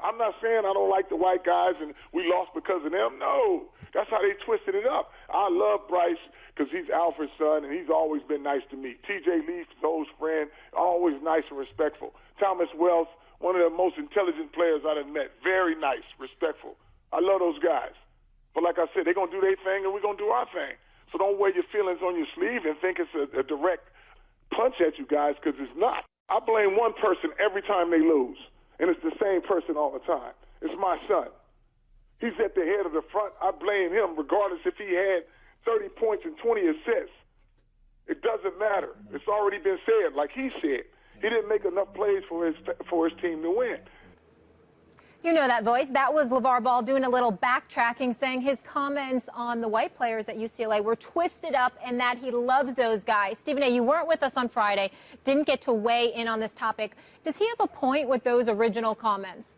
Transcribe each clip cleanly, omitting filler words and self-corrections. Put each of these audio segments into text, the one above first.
I'm not saying I don't like the white guys and we lost because of them. No, that's how they twisted it up. I love Bryce because he's Alfred's son, and he's always been nice to me. T.J. Leaf's old friend, always nice and respectful. Thomas Wells, one of the most intelligent players I've met, very nice, respectful. I love those guys. But like I said, they're going to do their thing, and we're going to do our thing. So don't wear your feelings on your sleeve and think it's a direct punch at you guys, because it's not. I blame one person every time they lose, and it's the same person all the time. It's my son. He's at the head of the front. I blame him regardless if he had 30 points and 20 assists. It doesn't matter. It's already been said. Like he said, he didn't make enough plays for his team to win. You know that voice. That was LaVar Ball doing a little backtracking, saying his comments on the white players at UCLA were twisted up and that he loves those guys. Stephen A., you weren't with us on Friday, didn't get to weigh in on this topic. Does he have a point with those original comments?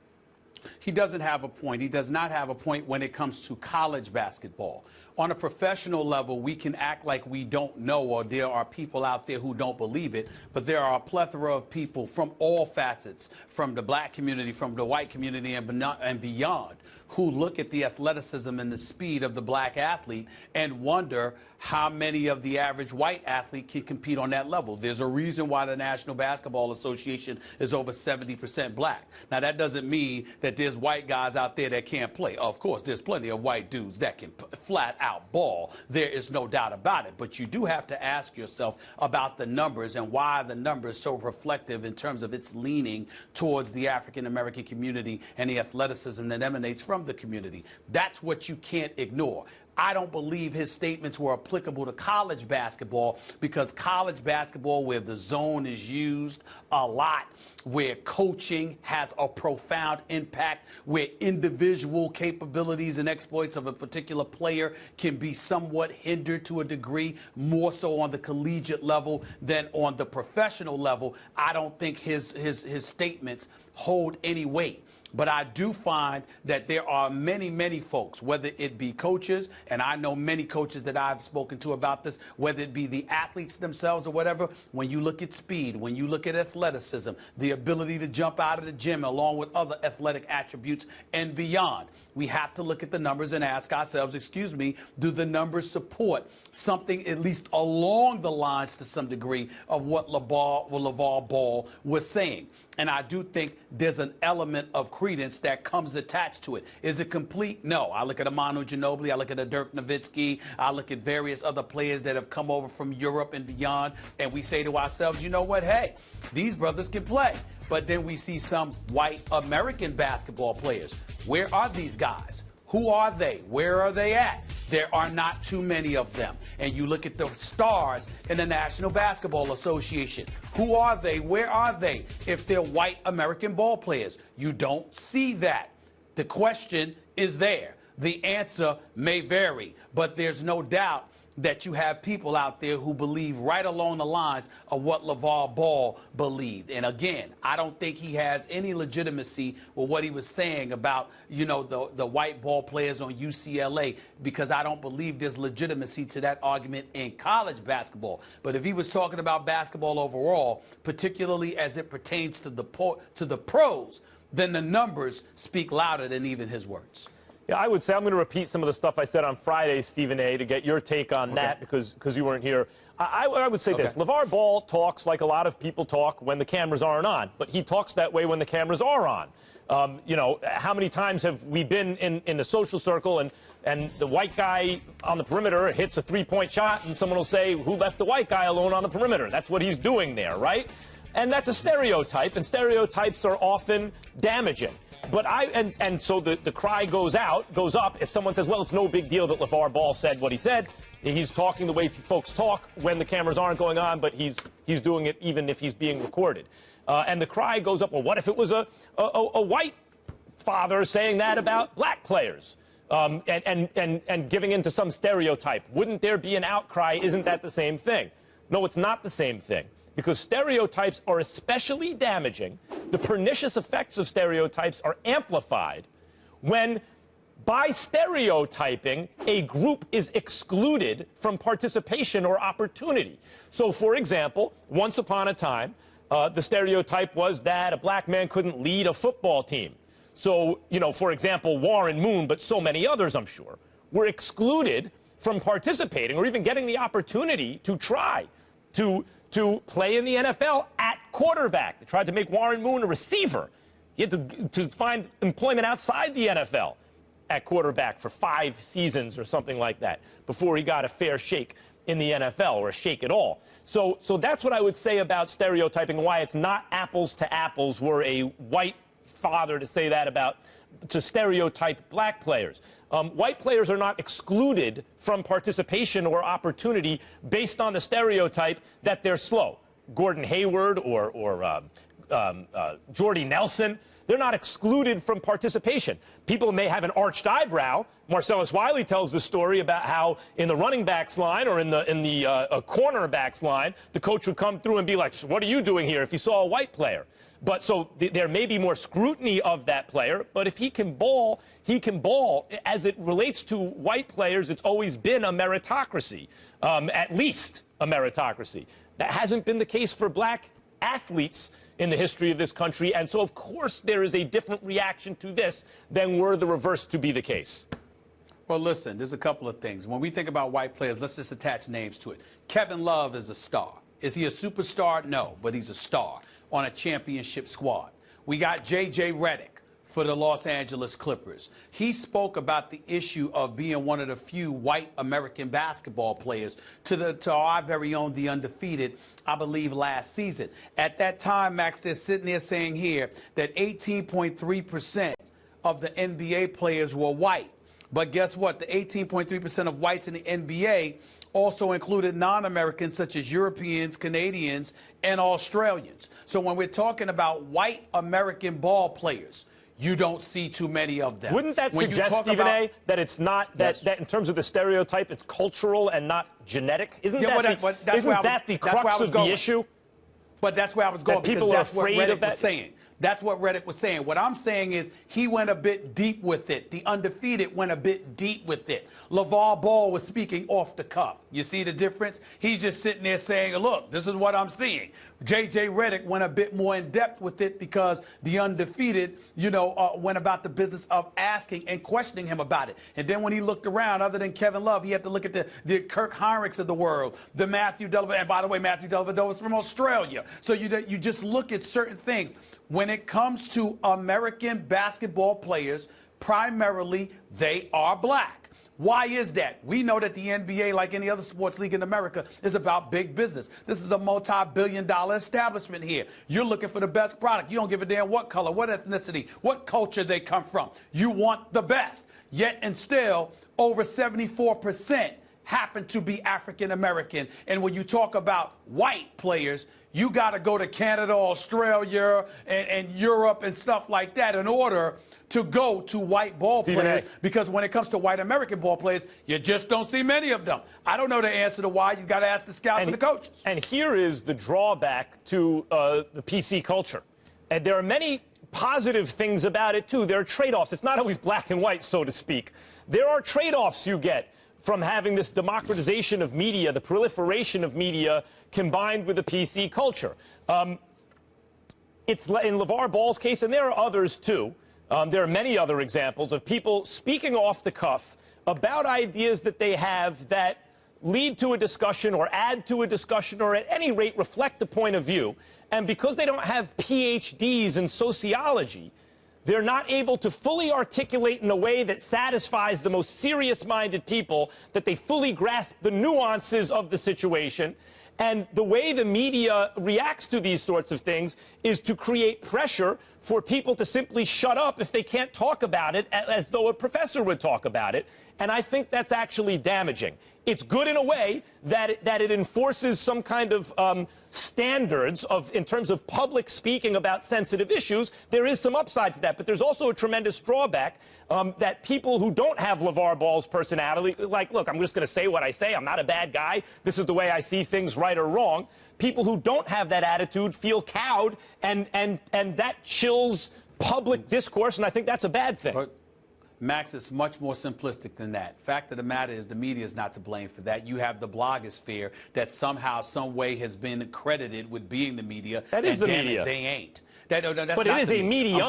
He doesn't have a point. He does not have a point when it comes to college basketball. On a professional level, we can act like we don't know, or there are people out there who don't believe it, but there are a plethora of people from all facets, from the black community, from the white community, and beyond, who look at the athleticism and the speed of the black athlete and wonder how many of the average white athlete can compete on that level. There's a reason why the National Basketball Association is over 70% black. Now, that doesn't mean that there's white guys out there that can't play. Of course, there's plenty of white dudes that can flat out ball. There is no doubt about it. But you do have to ask yourself about the numbers and why the numbers so reflective in terms of its leaning towards the African-American community and the athleticism that emanates from the community. That's what you can't ignore. I don't believe his statements were applicable to college basketball, because college basketball, where the zone is used a lot, where coaching has a profound impact, where individual capabilities and exploits of a particular player can be somewhat hindered to a degree, more so on the collegiate level than on the professional level, I don't think his statements hold any weight. But I do find that there are many, many folks, whether it be coaches, and I know many coaches that I've spoken to about this, whether it be the athletes themselves or whatever, when you look at speed, when you look at athleticism, the ability to jump out of the gym along with other athletic attributes and beyond, we have to look at the numbers and ask ourselves, excuse me, do the numbers support something at least along the lines to some degree of what LaVar Ball was saying? And I do think there's an element of credence that comes attached to it. Is it complete? No. I look at Manu Ginobili, I look at Dirk Nowitzki, I look at various other players that have come over from Europe and beyond, and we say to ourselves, you know what, hey, these brothers can play. But then we see some white American basketball players. Where are these guys? Who are they? Where are they at? There are not too many of them. And you look at the stars in the National Basketball Association. Who are they? Where are they? If they're white American ball players, you don't see that. The question is there. The answer may vary, but there's no doubt that you have people out there who believe right along the lines of what LaVar Ball believed. And again, I don't think he has any legitimacy with what he was saying about, you know, the white ball players on UCLA, because I don't believe there's legitimacy to that argument in college basketball. But if he was talking about basketball overall, particularly as it pertains to the pros, then the numbers speak louder than even his words. Yeah, I would say I'm going to repeat some of the stuff I said on Friday, Stephen A., to get your take on that, because you weren't here. I would say this. LaVar Ball talks like a lot of people talk when the cameras aren't on, but he talks that way when the cameras are on. You know, how many times have we been in the social circle and the white guy on the perimeter hits a three-point shot and someone will say, who left the white guy alone on the perimeter? That's what he's doing there, right? And that's a stereotype, and stereotypes are often damaging. But so the cry goes up if someone says, well, it's no big deal that LaVar Ball said what he said. He's talking the way folks talk when the cameras aren't going on, but he's doing it even if he's being recorded. And the cry goes up, well, what if it was a white father saying that about black players and giving into some stereotype? Wouldn't there be an outcry? Isn't that the same thing? No, it's not the same thing, because stereotypes are especially damaging. The pernicious effects of stereotypes are amplified when, by stereotyping, a group is excluded from participation or opportunity. So, for example, once upon a time, the stereotype was that a black man couldn't lead a football team. So, you know, for example, Warren Moon, but so many others, I'm sure, were excluded from participating or even getting the opportunity to try to play in the NFL at quarterback. They tried to make Warren Moon a receiver. He had to find employment outside the NFL at quarterback for 5 seasons or something like that before he got a fair shake in the NFL, or a shake at all. So that's what I would say about stereotyping, why it's not apples to apples were a white father to say that about, to stereotype black players. White players are not excluded from participation or opportunity based on the stereotype that they're slow. Gordon Hayward or Jordy Nelson, they're not excluded from participation. People may have an arched eyebrow. Marcellus Wiley tells the story about how in the running backs line or in the cornerbacks line, the coach would come through and be like, "What are you doing here?" if he saw a white player. But so there may be more scrutiny of that player, but if he can ball, he can ball. As it relates to white players, it's always been a meritocracy, at least a meritocracy. That hasn't been the case for black athletes in the history of this country, and so of course there is a different reaction to this than were the reverse to be the case. Well, listen, there's a couple of things. When we think about white players, let's just attach names to it. Kevin Love is a star. Is he a superstar? No, but he's a star on a championship squad. We got J.J. Redick for the Los Angeles Clippers. He spoke about the issue of being one of the few white American basketball players to our very own The Undefeated, I believe, last season. At that time, Max, they're sitting there saying here that 18.3% of the NBA players were white. But guess what? The 18.3% of whites in the NBA also included non-Americans such as Europeans, Canadians, and Australians. So when we're talking about white American ball players, you don't see too many of them. Wouldn't that suggest, Stephen A., that it's not, that in terms of the stereotype, it's cultural and not genetic? Isn't that the crux of the issue? But that's where I was going, that people are because that's what afraid of Redick that? was saying. That's what Redick was saying. What I'm saying is he went a bit deep with it. The Undefeated went a bit deep with it. LaVar Ball was speaking off the cuff. You see the difference? He's just sitting there saying, look, this is what I'm seeing. J.J. Redick went a bit more in depth with it because the Undefeated, went about the business of asking and questioning him about it. And then when he looked around, other than Kevin Love, he had to look at the Kirk Heinrichs of the world, the Matthew Dellavedova. And by the way, Matthew Dellavedova is from Australia. So you just look at certain things. When it comes to American basketball players, primarily they are black. Why is that? We know that the NBA, like any other sports league in America, is about big business. This is a multi-billion-dollar establishment here. You're looking for the best product. You don't give a damn what color, what ethnicity, what culture they come from. You want the best. Yet and still, over 74% happen to be African American. And when you talk about white players, you got to go to Canada, Australia, and Europe and stuff like that in order to go to white ball players, because when it comes to white American ball players, you just don't see many of them. I don't know the answer to why. You got to ask the scouts and the coaches. And here is the drawback to the PC culture. And there are many positive things about it, too. There are trade-offs. It's not always black and white, so to speak. There are trade-offs you get from having this democratization of media, the proliferation of media, combined with the PC culture. It's in LaVar Ball's case, and there are others, too. There are many other examples of people speaking off the cuff about ideas that they have that lead to a discussion or add to a discussion or at any rate reflect a point of view. And because they don't have PhDs in sociology, they're not able to fully articulate in a way that satisfies the most serious-minded people, that they fully grasp the nuances of the situation. And the way the media reacts to these sorts of things is to create pressure for people to simply shut up if they can't talk about it, as though a professor would talk about it. And I think that's actually damaging. It's good in a way that it enforces some kind of standards in terms of public speaking about sensitive issues. There is some upside to that, but there's also a tremendous drawback that people who don't have LaVar Ball's personality, like, look, I'm just going to say what I say. I'm not a bad guy. This is the way I see things, right or wrong. People who don't have that attitude feel cowed, and that chills public discourse, and I think that's a bad thing. But Max, it's much more simplistic than that. Fact of the matter is the media is not to blame for that. You have the blogosphere that somehow, some way has been credited with being the media. That is the damn media. It, they ain't. That's but not it is the a medium.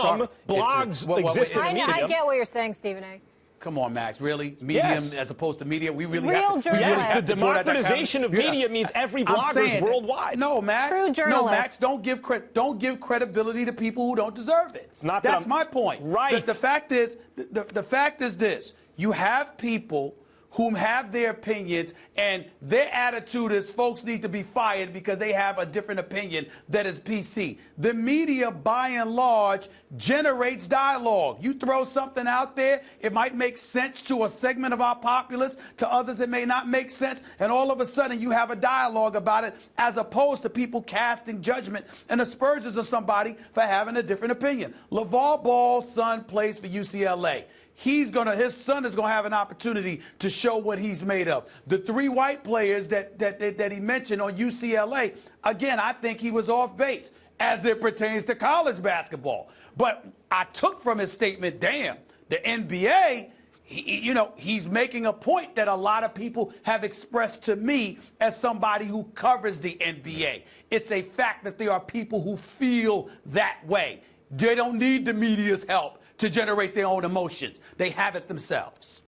Blogs exist as a medium. I get what you're saying, Stephen A. Come on, Max. Really? Medium as opposed to media? We really have to. Yes, the democratization of media means every blogger is worldwide. No, Max. True journalists. No, Max. Don't give credibility to people who don't deserve it. It's not That's my point. Right. The fact is this: you have people whom have their opinions, and their attitude is folks need to be fired because they have a different opinion that is PC. The media, by and large, generates dialogue. You throw something out there, it might make sense to a segment of our populace, to others it may not make sense, and all of a sudden you have a dialogue about it, as opposed to people casting judgment and aspersions of somebody for having a different opinion. LaVar Ball's son plays for UCLA. His son is going to have an opportunity to show what he's made of. The 3 white players that he mentioned on UCLA, again, I think he was off base as it pertains to college basketball. But I took from his statement, damn, the NBA, he's making a point that a lot of people have expressed to me as somebody who covers the NBA. It's a fact that there are people who feel that way. They don't need the media's help to generate their own emotions. They have it themselves.